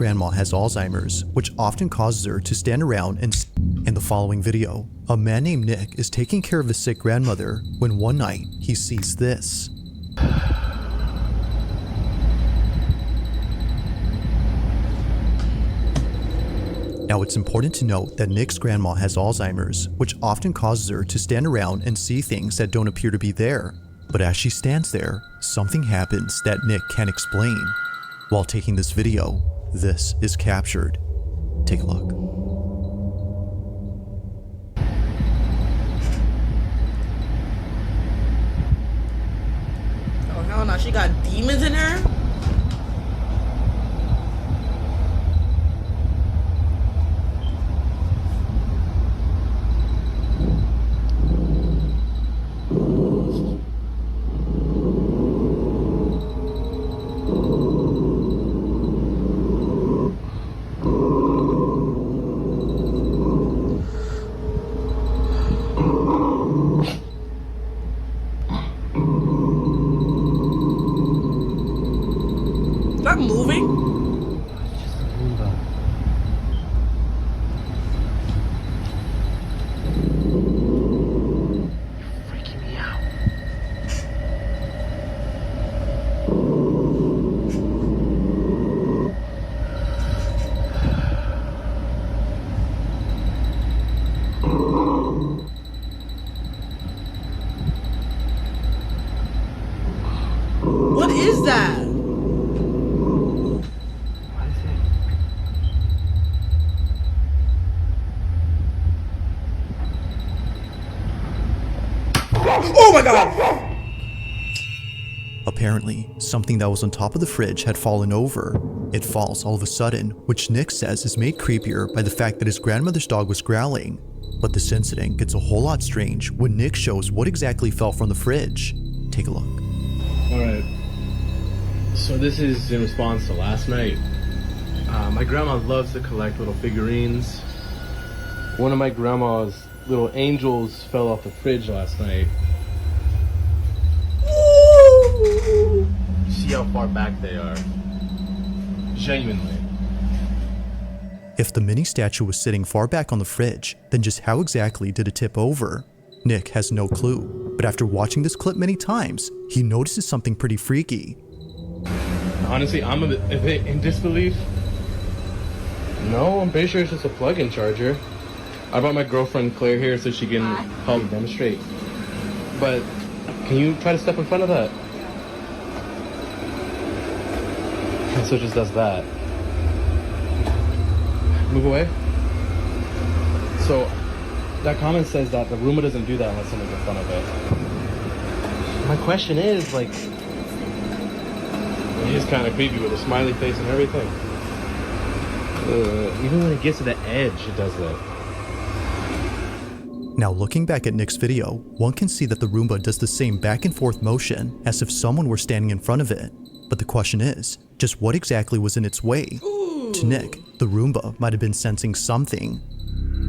grandma has Alzheimer's, which often causes her to stand around and in the following video, a man named Nick is taking care of his sick grandmother when one night he sees this. Now it's important to note that Nick's grandma has Alzheimer's, which often causes her to stand around and see things that don't appear to be there. But as she stands there, something happens that Nick can't explain. While taking this video, this is captured. Take a look. Oh hell no, she got demons in her? Not moving. It's just a Roomba. You're freaking me out. What is that? What is it? Oh my god! Apparently, something that was on top of the fridge had fallen over. It falls all of a sudden, which Nick says is made creepier by the fact that his grandmother's dog was growling. But this incident gets a whole lot strange when Nick shows what exactly fell from the fridge. Take a look. Alright. So this is in response to last night. My grandma loves to collect little figurines. One of my grandma's little angels fell off the fridge last night. See how far back they are. Genuinely. If the mini statue was sitting far back on the fridge, then just how exactly did it tip over? Nick has no clue, but after watching this clip many times, he notices something pretty freaky. Honestly, I'm a bit in disbelief. No, I'm pretty sure it's just a plug-in charger. I brought my girlfriend Claire here so she can help demonstrate. But can you try to step in front of that? And so it just does that. Move away. So that comment says that the Roomba doesn't do that unless someone's in front of it. My question is, like, it is kind of creepy with a smiley face and everything. Even when it gets to the edge, it does that. Now looking back at Nick's video, one can see that the Roomba does the same back and forth motion as if someone were standing in front of it. But the question is, just what exactly was in its way? To Nick, the Roomba might have been sensing something.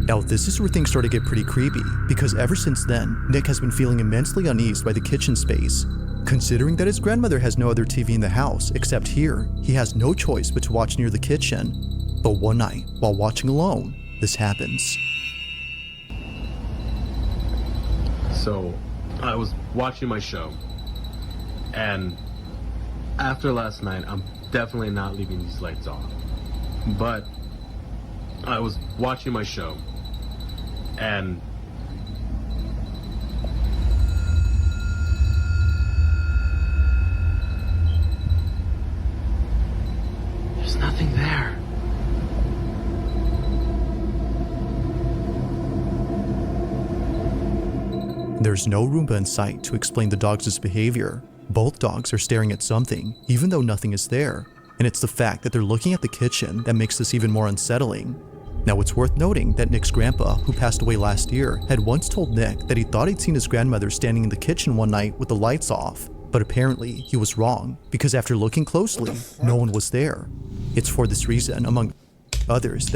Now this is where things start to get pretty creepy, because ever since then, Nick has been feeling immensely uneased by the kitchen space. Considering that his grandmother has no other TV in the house except here, he has no choice but to watch near the kitchen. But one night, while watching alone, this happens. So, I was watching my show, and after last night, I'm definitely not leaving these lights off. But I was watching my show, and there's nothing there. There's no Roomba in sight to explain the dog's behavior. Both dogs are staring at something, even though nothing is there. And it's the fact that they're looking at the kitchen that makes this even more unsettling. Now it's worth noting that Nick's grandpa, who passed away last year, had once told Nick that he thought he'd seen his grandmother standing in the kitchen one night with the lights off. But apparently he was wrong, because after looking closely, no one was there. It's for this reason, among others,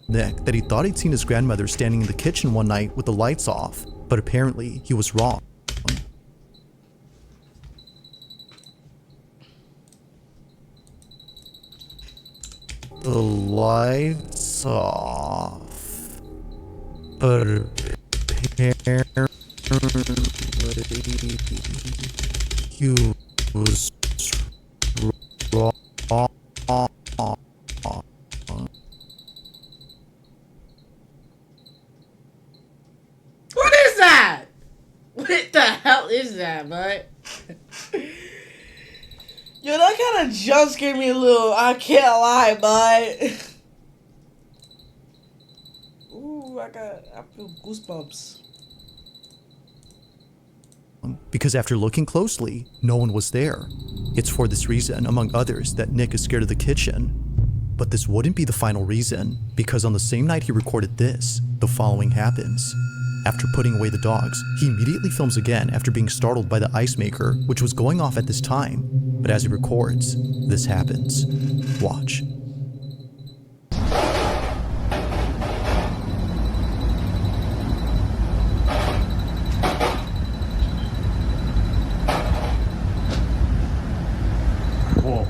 that he thought he'd seen his grandmother standing in the kitchen one night with the lights off. But apparently he was wrong. the lights off. But apparently he was wrong. What is that? What the hell is that, bud? Yo, that kind of just gave me a little, I can't lie, bud. Ooh, I feel goosebumps. Because after looking closely, no one was there. It's for this reason, among others, that Nick is scared of the kitchen. But this wouldn't be the final reason, because on the same night he recorded this, the following happens. After putting away the dogs, he immediately films again after being startled by the ice maker, which was going off at this time. But as he records, this happens. Watch. Whoa.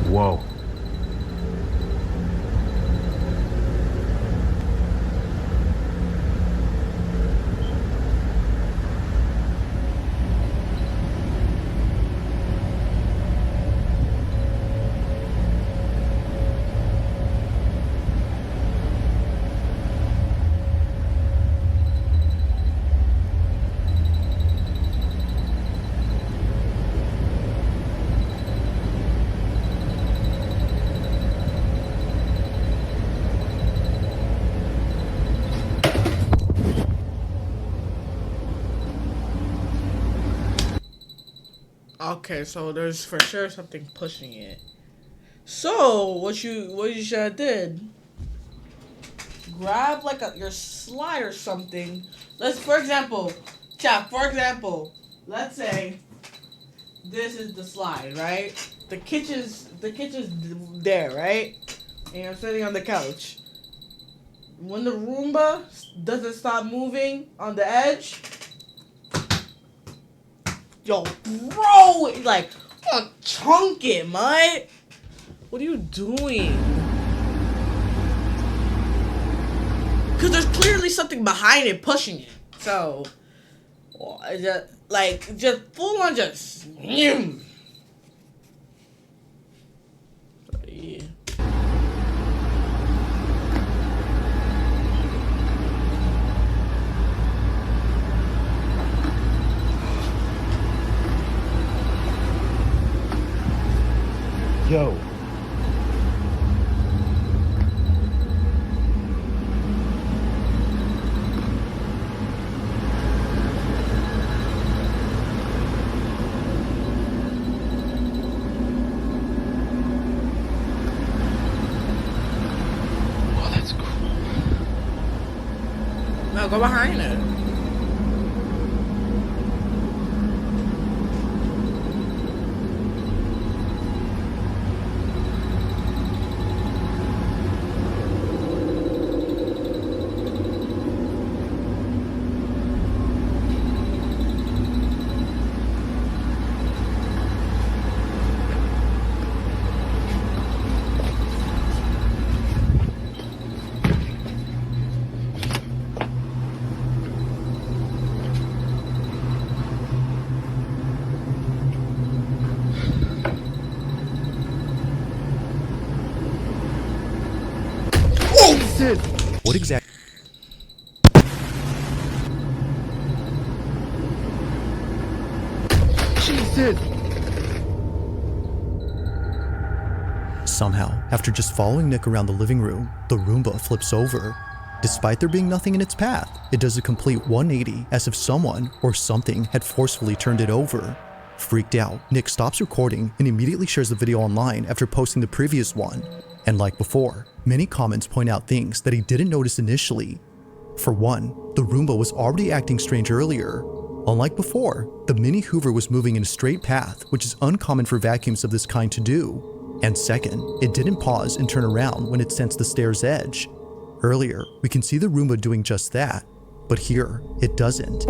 Whoa. Okay, so there's for sure something pushing it. So what you should have did? Grab like your slide or something. For example, chat. For example, let's say this is the slide, right? The kitchen's there, right? And I'm sitting on the couch. When the Roomba doesn't stop moving on the edge. Yo, bro, like, chunk it, man. What are you doing? Because there's clearly something behind it pushing it. So, just full on just. Yeah. Yo. Oh, that's cool. No, go behind it. What exactly? Jesus! Somehow, after just following Nick around the living room, the Roomba flips over. Despite there being nothing in its path, it does a complete 180 as if someone or something had forcefully turned it over. Freaked out, Nick stops recording and immediately shares the video online after posting the previous one. And like before, many comments point out things that he didn't notice initially. For one, the Roomba was already acting strange earlier. Unlike before, the mini Hoover was moving in a straight path, which is uncommon for vacuums of this kind to do. And second, it didn't pause and turn around when it sensed the stair's edge. Earlier, we can see the Roomba doing just that, but here, it doesn't.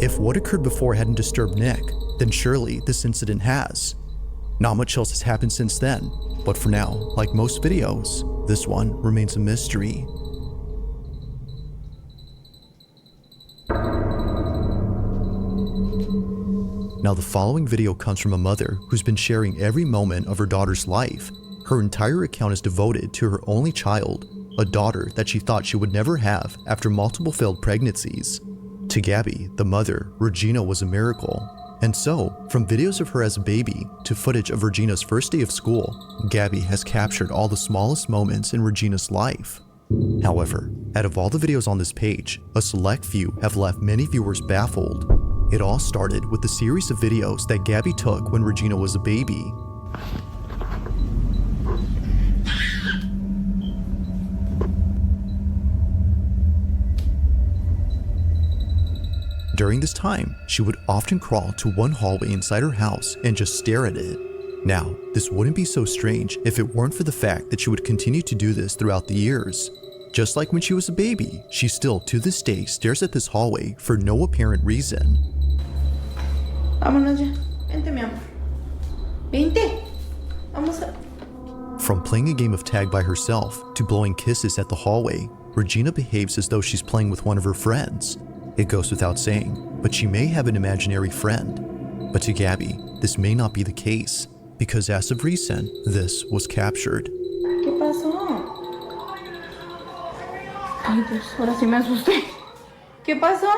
If what occurred before hadn't disturbed Nick, then surely this incident has. Not much else has happened since then, but for now, like most videos, this one remains a mystery. Now the following video comes from a mother who's been sharing every moment of her daughter's life. Her entire account is devoted to her only child, a daughter that she thought she would never have after multiple failed pregnancies. To Gabby, the mother, Regina was a miracle. And so, from videos of her as a baby to footage of Regina's first day of school, Gabby has captured all the smallest moments in Regina's life. However, out of all the videos on this page, a select few have left many viewers baffled. It all started with the series of videos that Gabby took when Regina was a baby. During this time, she would often crawl to one hallway inside her house and just stare at it. Now, this wouldn't be so strange if it weren't for the fact that she would continue to do this throughout the years. Just like when she was a baby, she still to this day stares at this hallway for no apparent reason. Vámonos ya. Vente, mi amor. Vente. Vamos a... From playing a game of tag by herself to blowing kisses at the hallway, Regina behaves as though she's playing with one of her friends. It goes without saying, but she may have an imaginary friend. But to Gabby, this may not be the case, because as of recent, this was captured. ¿Qué pasó? Ay, Dios, ahora sí me asusté. ¿Qué pasó?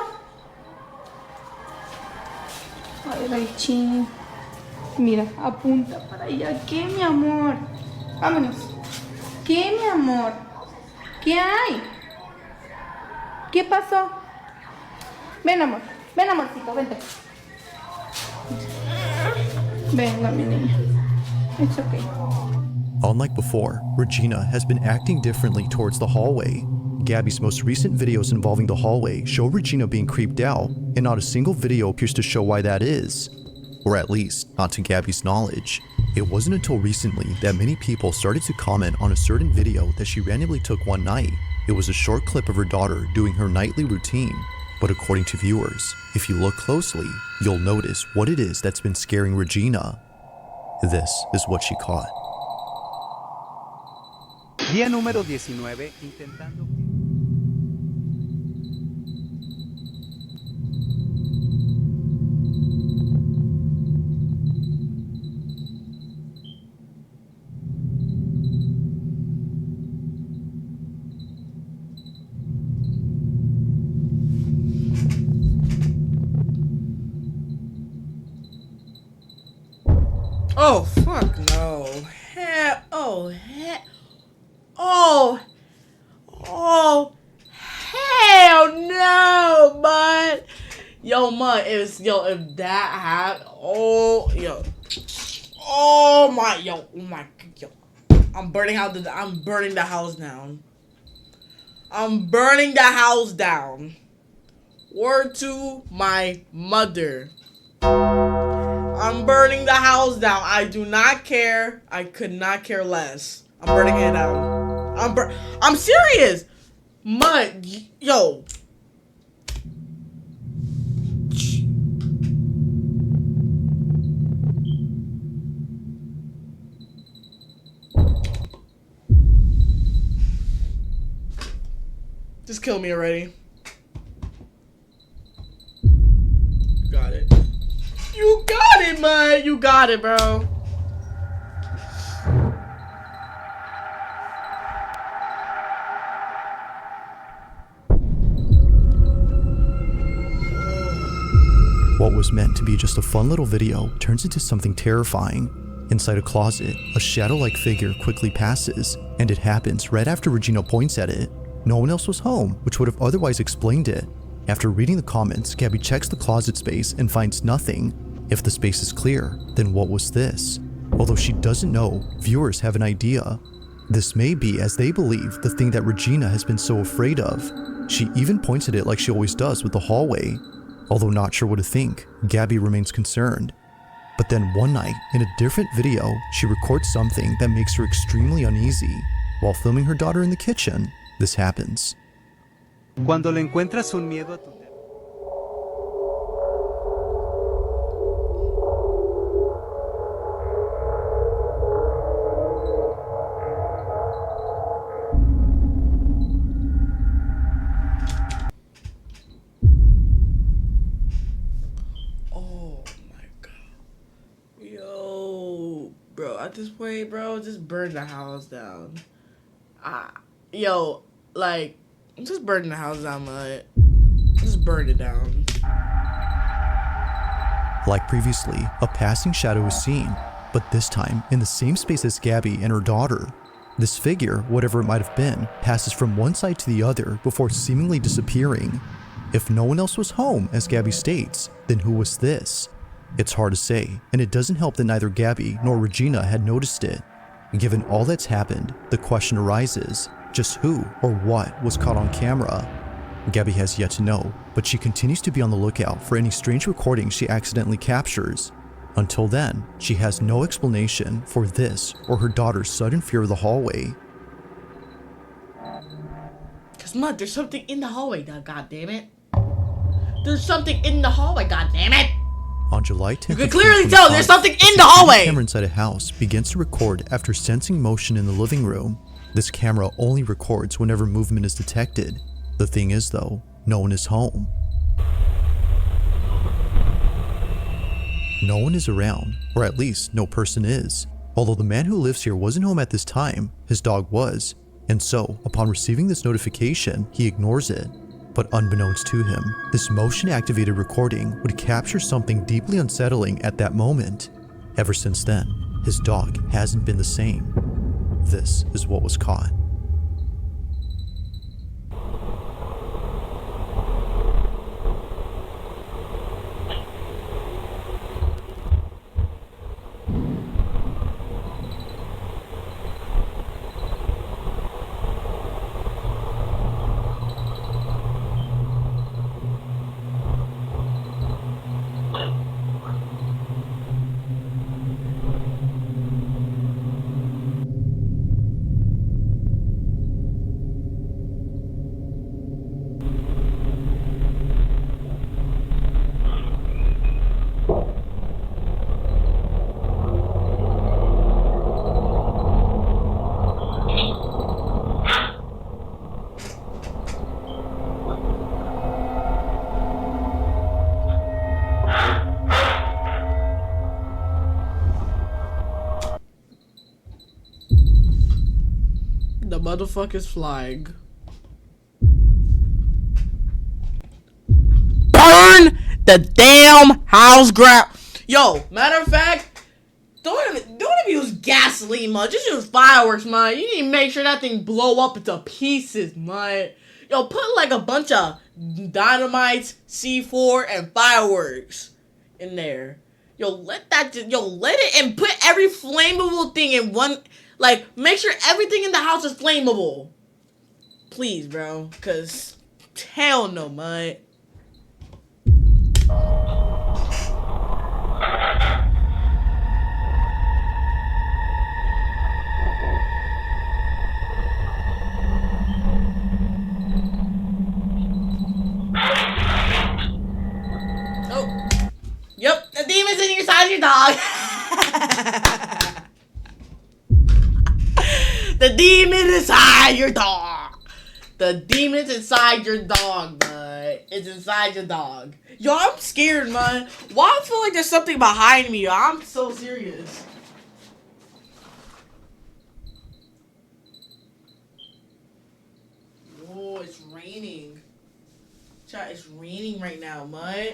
Ay, Raichín. Mira, apunta para allá. ¿Qué, mi amor? Vámonos. ¿Qué, mi amor? ¿Qué hay? ¿Qué pasó? Ven, amor. Ven, amorcito, vente. Venga, mi niña. It's okay. Unlike before, Regina has been acting differently towards the hallway. Gabby's most recent videos involving the hallway show Regina being creeped out, and not a single video appears to show why that is. Or at least, not to Gabby's knowledge. It wasn't until recently that many people started to comment on a certain video that she randomly took one night. It was a short clip of her daughter doing her nightly routine. But according to viewers, if you look closely, you'll notice what it is that's been scaring Regina. This is what she caught. Día número 19, intentando... Oh, fuck no. Hell, oh, hell, hell no, bud. Yo, man, if that happened, oh my, yo, I'm burning the house down. I'm burning the house down. Word to my mother. I'm burning the house down. I do not care. I could not care less. I'm burning it down. I'm serious. Yo. Just kill me already. Got it. You got it, man. You got it, bro. What was meant to be just a fun little video turns into something terrifying. Inside a closet, a shadow-like figure quickly passes, and it happens right after Regina points at it. No one else was home, which would have otherwise explained it. After reading the comments, Gabby checks the closet space and finds nothing. If the space is clear, then what was this? Although she doesn't know, viewers have an idea. This may be, as they believe, the thing that Regina has been so afraid of. She even points at it like she always does with the hallway. Although not sure what to think, Gabby remains concerned. But then one night, in a different video, she records something that makes her extremely uneasy. While filming her daughter in the kitchen, this happens. Cuando le encuentras un miedo a tu Oh my god. Yo, bro, at this point, bro, just burn the house down. Yo, like, just burn the house down, man. Just burn it down. Like previously, a passing shadow is seen, but this time in the same space as Gabby and her daughter. This figure, whatever it might have been, passes from one side to the other before seemingly disappearing. If no one else was home, as Gabby states, then who was this? It's hard to say, and it doesn't help that neither Gabby nor Regina had noticed it. Given all that's happened, the question arises, just who or what was caught on camera? Gabby has yet to know, but she continues to be on the lookout for any strange recordings she accidentally captures. Until then, she has no explanation for this or her daughter's sudden fear of the hallway. Cause mud, there's something in the hallway now, god damn it. There's something in the hallway, god damn it. On July 10th, You can clearly tell there's something in the hallway. A camera inside a house begins to record after sensing motion in the living room. This camera only records whenever movement is detected. The thing is though, no one is home. No one is around, or at least no person is. Although the man who lives here wasn't home at this time, his dog was. And so, upon receiving this notification, he ignores it. But unbeknownst to him, this motion-activated recording would capture something deeply unsettling at that moment. Ever since then, his dog hasn't been the same. This is what was caught. The motherfucker's flying. Burn the damn house grab. Yo, matter of fact, don't even use gasoline, man. Just use fireworks, man. You need to make sure that thing blow up into pieces, man. Yo, put like a bunch of dynamite, C4, and fireworks in there. Let it and put every flammable thing in one. Like, make sure everything in the house is flammable. Please, bro. Because, hell no, man. Oh. Yep, the demon's in your side of your dog. The demon inside your dog. The demon's inside your dog, bud. It's inside your dog. Yo, I'm scared, man. Why I feel like there's something behind me? Yo? I'm so serious. Oh, it's raining. Chat, it's raining right now, man.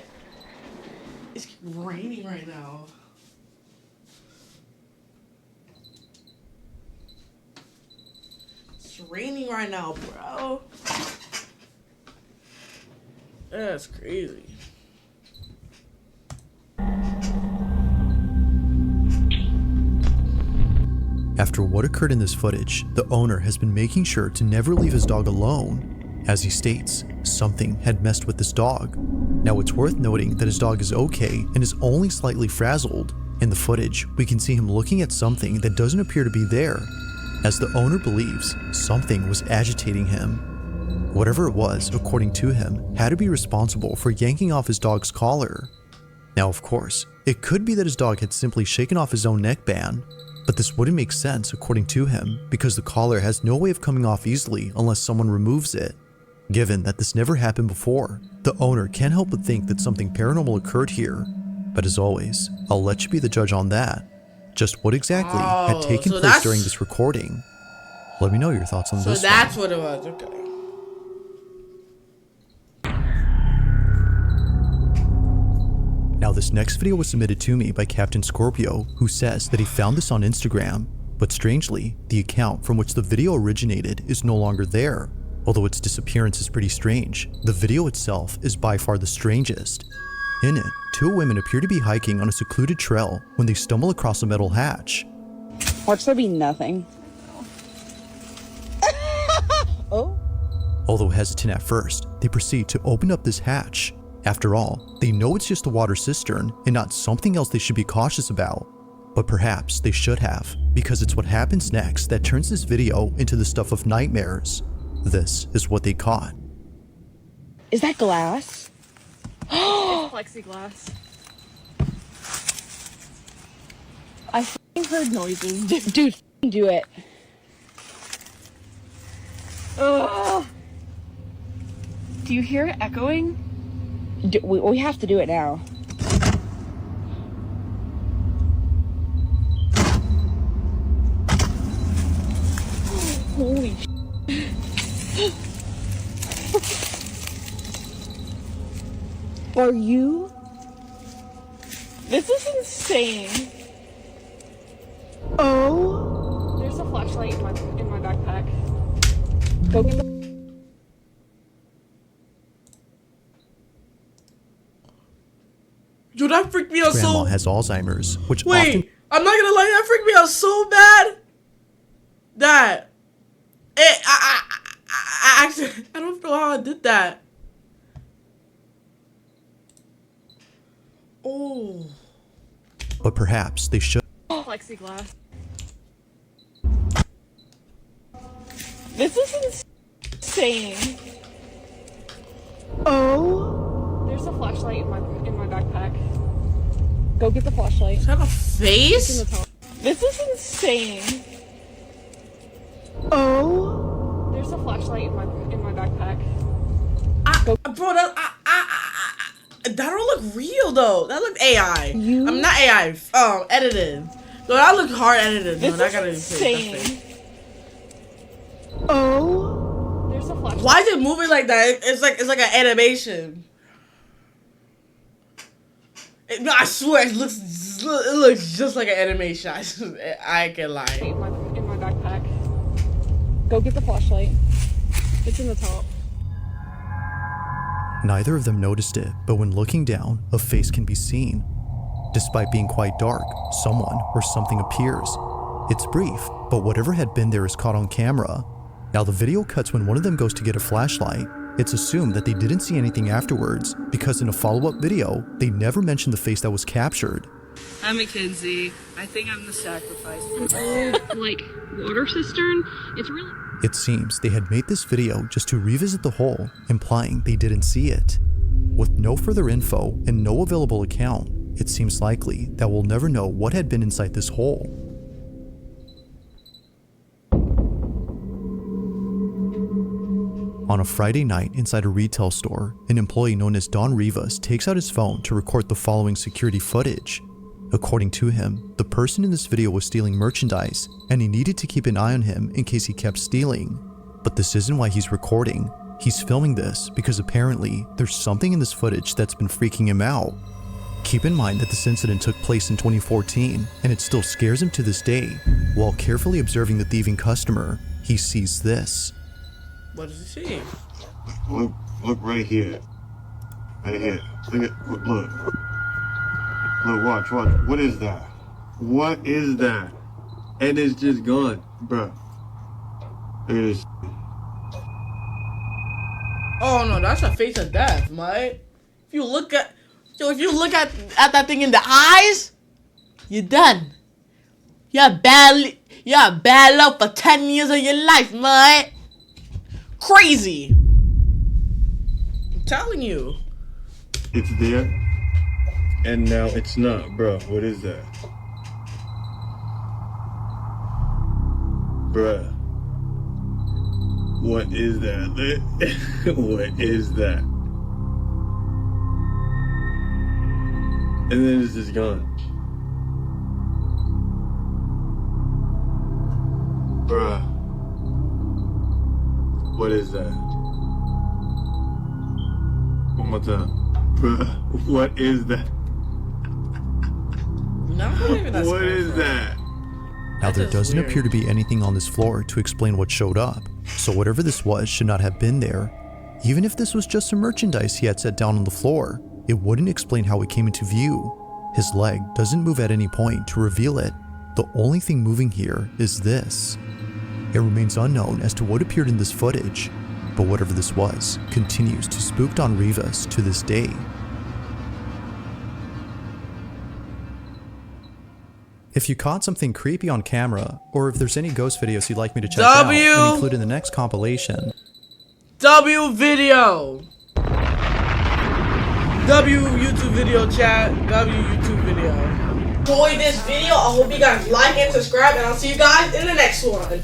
It's raining right now. It's raining right now, bro. That's crazy. After what occurred in this footage, the owner has been making sure to never leave his dog alone. As he states, something had messed with this dog. Now it's worth noting that his dog is okay and is only slightly frazzled, In the footage, we can see him looking at something that doesn't appear to be there, as the owner believes something was agitating him. Whatever it was, according to him, had to be responsible for yanking off his dog's collar. Now, of course, it could be that his dog had simply shaken off his own neckband, but this wouldn't make sense according to him because the collar has no way of coming off easily unless someone removes it. Given that this never happened before, the owner can't help but think that something paranormal occurred here. But as always, I'll let you be the judge on that. Just what exactly had taken place during this recording? Let me know your thoughts on this. So that's what it was, okay. Now this next video was submitted to me by Captain Scorpio, who says that he found this on Instagram, but strangely, the account from which the video originated is no longer there. Although its disappearance is pretty strange, the video itself is by far the strangest. In it, two women appear to be hiking on a secluded trail when they stumble across a metal hatch. Watch there be nothing. Oh. Although hesitant at first, they proceed to open up this hatch. After all, they know it's just a water cistern and not something else they should be cautious about. But perhaps they should have, because it's what happens next that turns this video into the stuff of nightmares. This is what they caught. Is that glass? It's plexiglass. I f***ing heard noises. Dude, f***ing do it. Ugh. Do you hear it echoing? We have to do it now. Holy sh**. Are you? This is insane. Oh. There's a flashlight in my backpack. Go get the Dude, that freaked me out Grandma so... has Alzheimer's, which Wait, often... I'm not gonna lie, that freaked me out so bad that I actually, I don't know how I did that. Oh. But perhaps they should. Plexiglass. This is insane. Oh. There's a flashlight in my backpack. Go get the flashlight. Is that a It's in face? the top. This is insane. Oh. There's a flashlight in my backpack. Bro, that don't look real though. That looked AI. You- I'm not AI. Edited. No, that looked hard edited. No, This that is gotta be fake. That's insane. fake. Oh. There's a flashlight. Why is it moving like that? It's like an animation. No, I swear it looks just like an animation. I can't lie. in my backpack. Go get the flashlight. It's in the top. Neither of them noticed it, but when looking down, a face can be seen. Despite being quite dark, someone or something appears. It's brief, but whatever had been there is caught on camera. Now the video cuts when one of them goes to get a flashlight. It's assumed that they didn't see anything afterwards, because in a follow-up video, they never mentioned the face that was captured. I'm Mackenzie. I think I'm the sacrifice. An old, water cistern. It's really... It seems they had made this video just to revisit the hole, implying they didn't see it. With no further info and no available account, it seems likely that we'll never know what had been inside this hole. On a Friday night inside a retail store, an employee known as Don Rivas takes out his phone to record the following security footage. According to him, the person in this video was stealing merchandise, and he needed to keep an eye on him in case he kept stealing. But this isn't why he's recording. He's filming this because apparently there's something in this footage that's been freaking him out. Keep in mind that this incident took place in 2014, and it still scares him to this day. While carefully observing the thieving customer, he sees this. What does he see? Look right here. Right here. Look, watch. What is that? What is that? And it's just gone, bro. It is. Oh no, that's a face of death, mate. If you look at that thing in the eyes, You're done. You're bad luck for 10 years of your life, man. Crazy. I'm telling you. It's there, and now it's not, bro. What is that? Bruh. What is that? What is that? And then it's just gone. Bruh. What is that? One more time. Bruh. What is that? Not believing that's What is that? Now, there just doesn't weird. appear to be anything on this floor to explain what showed up, so whatever this was should not have been there. Even if this was just some merchandise he had set down on the floor, it wouldn't explain how it came into view. His leg doesn't move at any point to reveal it. The only thing moving here is this. It remains unknown as to what appeared in this footage, but whatever this was continues to spook Don Rivas to this day. If you caught something creepy on camera, or if there's any ghost videos you'd like me to check out and include in the next compilation, W video. W YouTube video, chat. W YouTube video. Enjoy this video. I hope you guys like and subscribe, and I'll see you guys in the next one.